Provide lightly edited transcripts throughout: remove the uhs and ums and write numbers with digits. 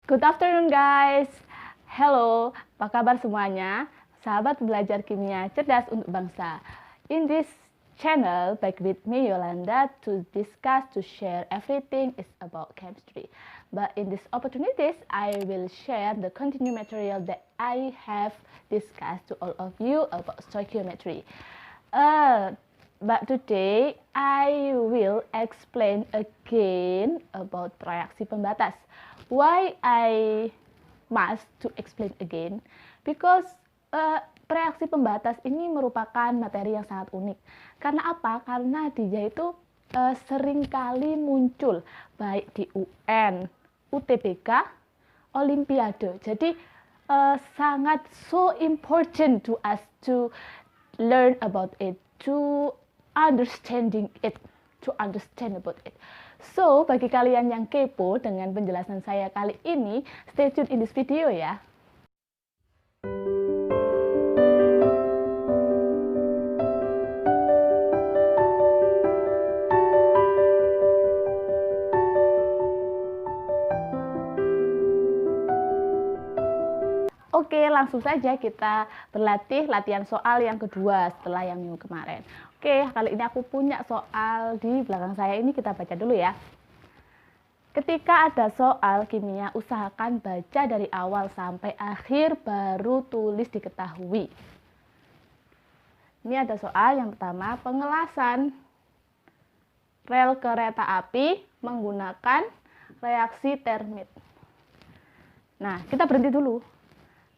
Good afternoon guys. Hello, apa kabar semuanya? Sahabat belajar kimia cerdas untuk bangsa. In this channel, back with me Yolanda to discuss, to share everything is about chemistry. But in these opportunities, I will share the continued material that I have discussed to all of you about stoichiometry. But today I will explain again about reaksi pembatas. Why I must to explain again? Because reaksi pembatas ini merupakan materi yang sangat unik. Karena apa? Karena dia itu seringkali muncul baik di UN, UTBK, Olimpiade. Jadi sangat so important to us to learn about it, to understand about it. So, bagi kalian yang kepo dengan penjelasan saya kali ini, stay tune in this video ya. Oke, langsung saja kita berlatih latihan soal yang kedua setelah yang minggu kemarin. Oke, kali ini aku punya soal di belakang saya ini, kita baca dulu ya. Ketika ada soal kimia, usahakan baca dari awal sampai akhir baru tulis diketahui. Ini ada soal yang pertama, pengelasan rel kereta api menggunakan reaksi termit. Nah, kita berhenti dulu.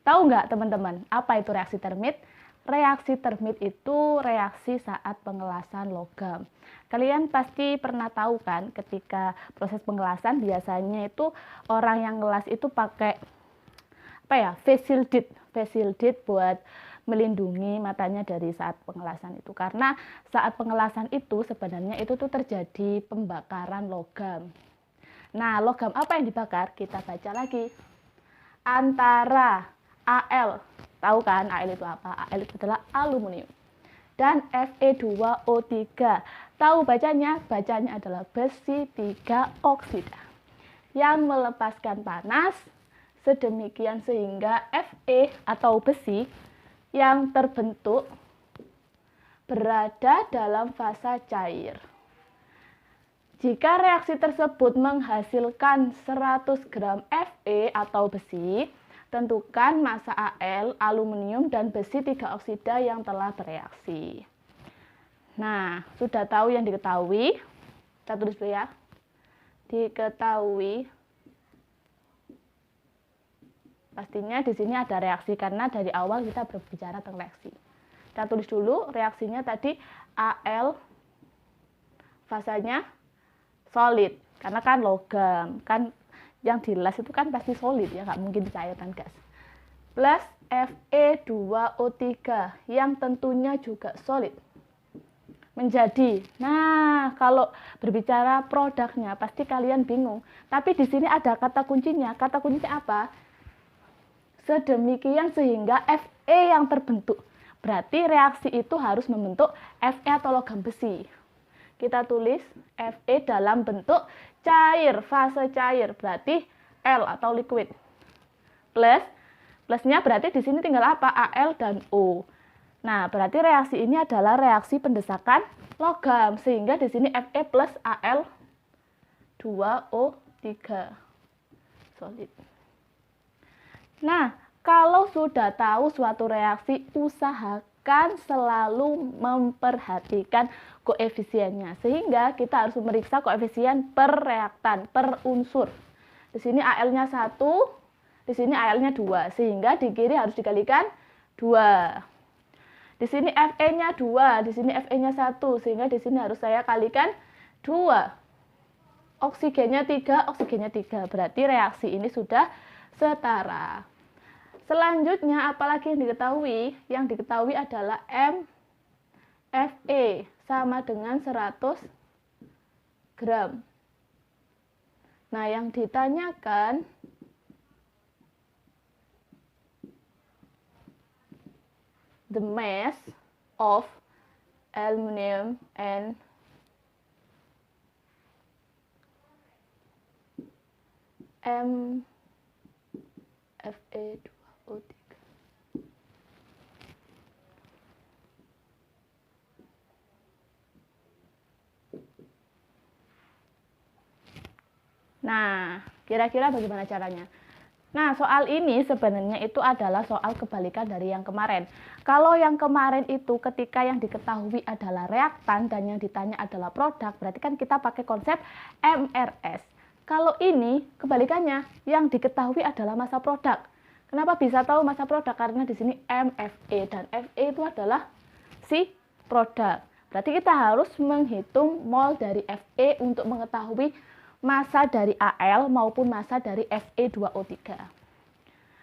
Tahu nggak teman-teman, apa itu reaksi termit? Reaksi termit itu reaksi saat pengelasan logam. Kalian pasti pernah tahu kan, ketika proses pengelasan biasanya itu orang yang ngelas itu pakai face shield buat melindungi matanya dari saat pengelasan itu. Karena saat pengelasan itu sebenarnya itu tuh terjadi pembakaran logam. Nah, logam apa yang dibakar? Kita baca lagi. Antara Al, tahu kan Al itu apa? Al itu adalah aluminium. Dan Fe2O3, tahu bacanya? Bacanya adalah besi 3 oksida yang melepaskan panas sedemikian sehingga Fe atau besi yang terbentuk berada dalam fasa cair. Jika reaksi tersebut menghasilkan 100 gram Fe atau besi, tentukan massa Al, aluminium, dan besi 3 oksida yang telah bereaksi. Nah, sudah tahu yang diketahui. Kita tulis dulu ya. Diketahui. Pastinya di sini ada reaksi karena dari awal kita berbicara tentang reaksi. Kita tulis dulu reaksinya tadi Al, fasanya solid. Karena kan logam, kan yang dilas itu kan pasti solid ya, nggak mungkin cairkan gas. Plus Fe2O3 yang tentunya juga solid. Menjadi, nah kalau berbicara produknya pasti kalian bingung. Tapi di sini ada kata kuncinya. Kata kuncinya apa? Sedemikian sehingga Fe yang terbentuk. Berarti reaksi itu harus membentuk Fe atau logam besi. Kita tulis Fe dalam bentuk cair, fase cair, berarti L atau liquid. Plusnya berarti di sini tinggal apa? Al dan O. Nah, berarti reaksi ini adalah reaksi pendesakan logam, sehingga di sini Fe plus Al 2O3 solid. Nah, kalau sudah tahu suatu reaksi, usahakan selalu memperhatikan koefisiennya, sehingga kita harus memeriksa koefisien per reaktan, per unsur. Di sini Al-nya 1, di sini Al-nya 2, sehingga di kiri harus dikalikan 2. Di sini Fe-nya 2, di sini Fe-nya 1, sehingga di sini harus saya kalikan 2. Oksigennya 3, oksigennya 3, berarti reaksi ini sudah setara. Selanjutnya, apalagi yang diketahui? Yang diketahui adalah Fe sama dengan 100 gram. Nah, yang ditanyakan the mass of aluminum and Fe2O3. Nah, kira-kira bagaimana caranya? Nah, soal ini sebenarnya itu adalah soal kebalikan dari yang kemarin. Kalau yang kemarin itu ketika yang diketahui adalah reaktan dan yang ditanya adalah produk, berarti kan kita pakai konsep MRS. Kalau ini kebalikannya, yang diketahui adalah massa produk. Kenapa bisa tahu massa produk? Karena di sini MFE dan FE itu adalah si produk. Berarti kita harus menghitung mol dari Fe untuk mengetahui massa dari Al maupun massa dari Fe2O3.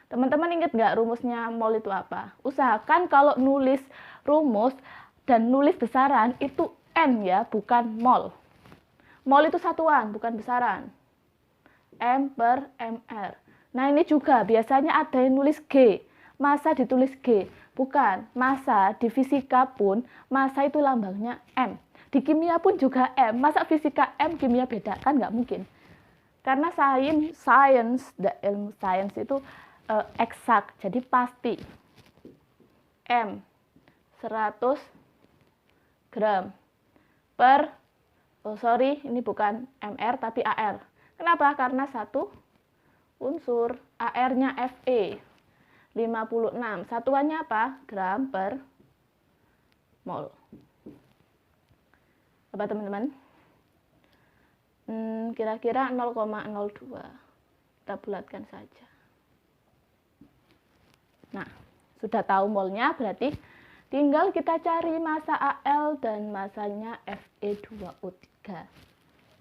Teman-teman ingat nggak rumusnya mol itu apa? Usahakan kalau nulis rumus dan nulis besaran itu N ya, bukan mol. Mol itu satuan, bukan besaran. M per Mr. Nah ini juga biasanya ada yang nulis G. Massa ditulis G. Bukan, massa di fisika pun massa itu lambangnya M. Di kimia pun juga M. Masa fisika M, kimia beda? Kan nggak mungkin. Karena ilmu sains itu eksak, jadi pasti. M 100 gram per, ini bukan Mr tapi Ar. Kenapa? Karena satu unsur, Ar-nya Fe 56. Satuannya apa? Gram per mol. Apa teman-teman? Kira-kira 0,02. Kita bulatkan saja. Nah, sudah tahu molnya, berarti tinggal kita cari massa Al dan massanya Fe2O3.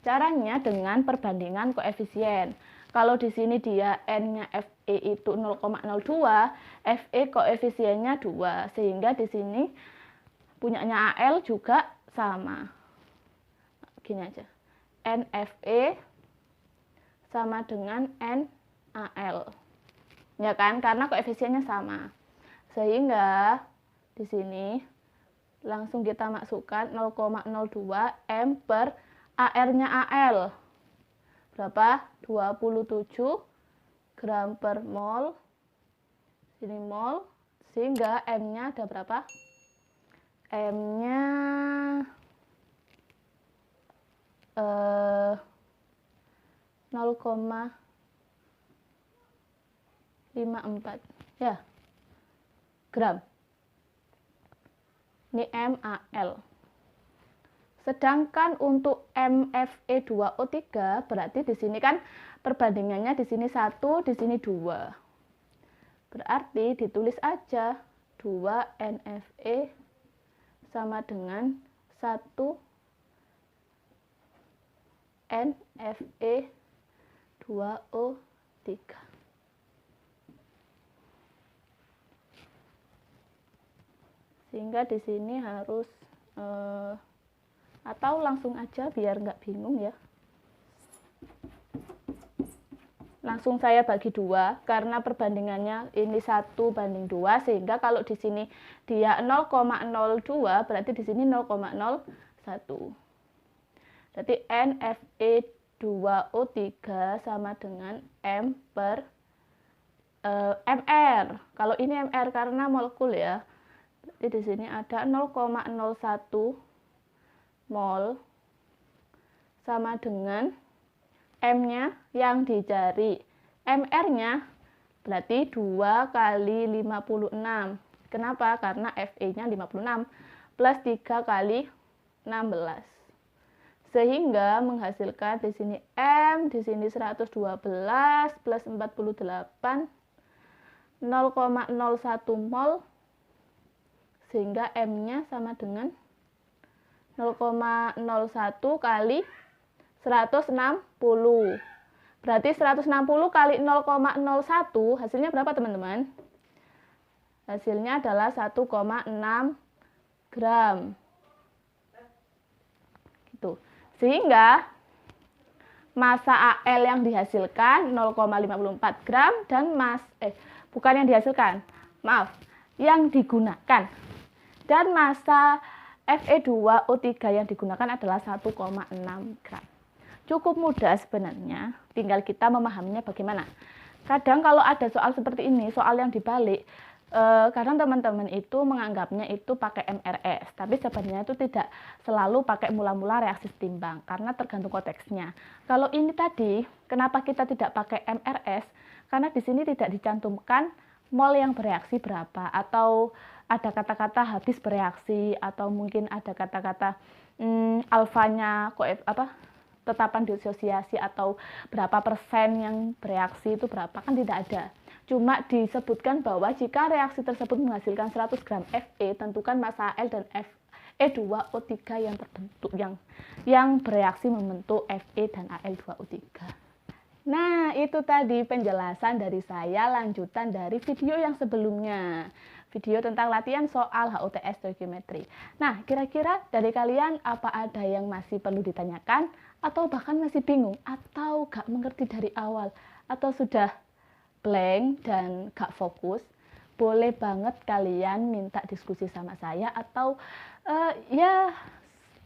Caranya dengan perbandingan koefisien. Kalau di sini dia N-nya Fe itu 0,02, Fe koefisiennya 2, sehingga di sini punyanya Al juga sama. Gini aja, NFE sama dengan NaL, ya kan? Karena koefisiennya sama, sehingga di sini langsung kita masukkan 0,02 M per Ar-nya Al berapa? 27 gram per mol. Sini mol, sehingga M-nya ada berapa? M-nya 0,54 ya gram. Ini MaL. Sedangkan untuk MFE2O3 berarti di sini kan perbandingannya di sini 1, di sini 2. Berarti ditulis aja 2 NFE sama dengan 1 NFE2O3. Sehingga di sini harus atau langsung aja biar nggak bingung ya. Langsung saya bagi 2 karena perbandingannya ini 1 banding 2, sehingga kalau di sini dia 0,02 berarti di sini 0,01. Berarti NFE2O3 sama dengan M per Mr. Kalau ini Mr karena molekul ya. Jadi di sini ada 0,01 mol sama dengan M-nya yang dicari. Mr-nya berarti 2 kali 56. Kenapa? Karena Fe-nya 56 plus 3 kali 16. Sehingga menghasilkan di sini M, di sini 112 plus 48, 0,01 mol, sehingga M-nya sama dengan 0,01 kali 160. Berarti 160 kali 0,01 hasilnya berapa teman-teman? Hasilnya adalah 1,6 gram. Gitu. Sehingga massa Al yang dihasilkan 0,54 gram dan bukan yang dihasilkan, maaf, yang digunakan. Dan massa Fe2O3 yang digunakan adalah 1,6 gram. Cukup mudah sebenarnya, tinggal kita memahaminya bagaimana. kadang kalau ada soal seperti ini, soal yang dibalik, kadang teman-teman itu menganggapnya itu pakai MRS, tapi sebenarnya itu tidak selalu pakai mula-mula reaksi setimbang, karena tergantung konteksnya. Kalau ini tadi, kenapa kita tidak pakai MRS? Karena di sini tidak dicantumkan mol yang bereaksi berapa, atau ada kata-kata habis bereaksi, atau mungkin ada kata-kata alfanya tetapan disosiasi atau berapa persen yang bereaksi itu berapa, kan tidak ada. Cuma disebutkan bahwa jika reaksi tersebut menghasilkan 100 gram Fe, tentukan massa Al dan Fe2O3 yang terbentuk yang bereaksi membentuk Fe dan Al2O3. Nah, itu tadi penjelasan dari saya lanjutan dari video yang sebelumnya. Video tentang latihan soal HUTS stoichiometry. Nah, kira-kira dari kalian apa ada yang masih perlu ditanyakan? Atau bahkan masih bingung? Atau gak mengerti dari awal? Atau sudah blank dan gak fokus? Boleh banget kalian minta diskusi sama saya. Atau ya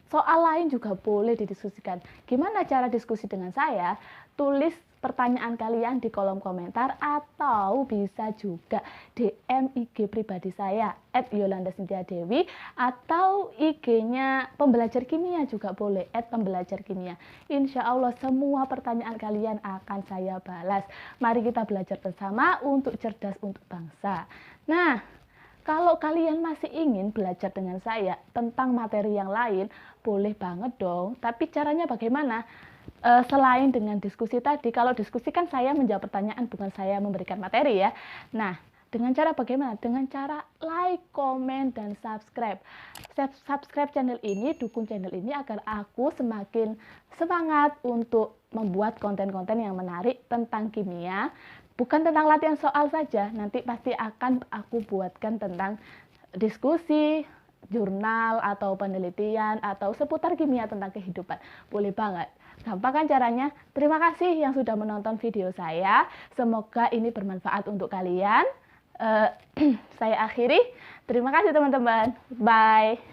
soal lain juga boleh didiskusikan. Gimana cara diskusi dengan saya? Tulis pertanyaan kalian di kolom komentar atau bisa juga DM IG pribadi saya @YolandaCynthiaDewi atau IG-nya pembelajar kimia juga boleh @pembelajarkimia. Insya Allah semua pertanyaan kalian akan saya balas. Mari kita belajar bersama untuk cerdas untuk bangsa. Nah, kalau kalian masih ingin belajar dengan saya tentang materi yang lain, boleh banget dong. Tapi caranya bagaimana? Selain dengan diskusi tadi, kalau diskusi kan saya menjawab pertanyaan, bukan saya memberikan materi ya. Nah, dengan cara bagaimana? Dengan cara like, komen, dan subscribe. Subscribe channel ini, dukung channel ini agar aku semakin semangat untuk membuat konten-konten yang menarik tentang kimia. Bukan tentang latihan soal saja, nanti pasti akan aku buatkan tentang diskusi, jurnal, atau penelitian, atau seputar kimia tentang kehidupan. Boleh banget. Gampang kan caranya? Terima kasih yang sudah menonton video saya. Semoga ini bermanfaat untuk kalian. Saya akhiri. Terima kasih teman-teman. Bye.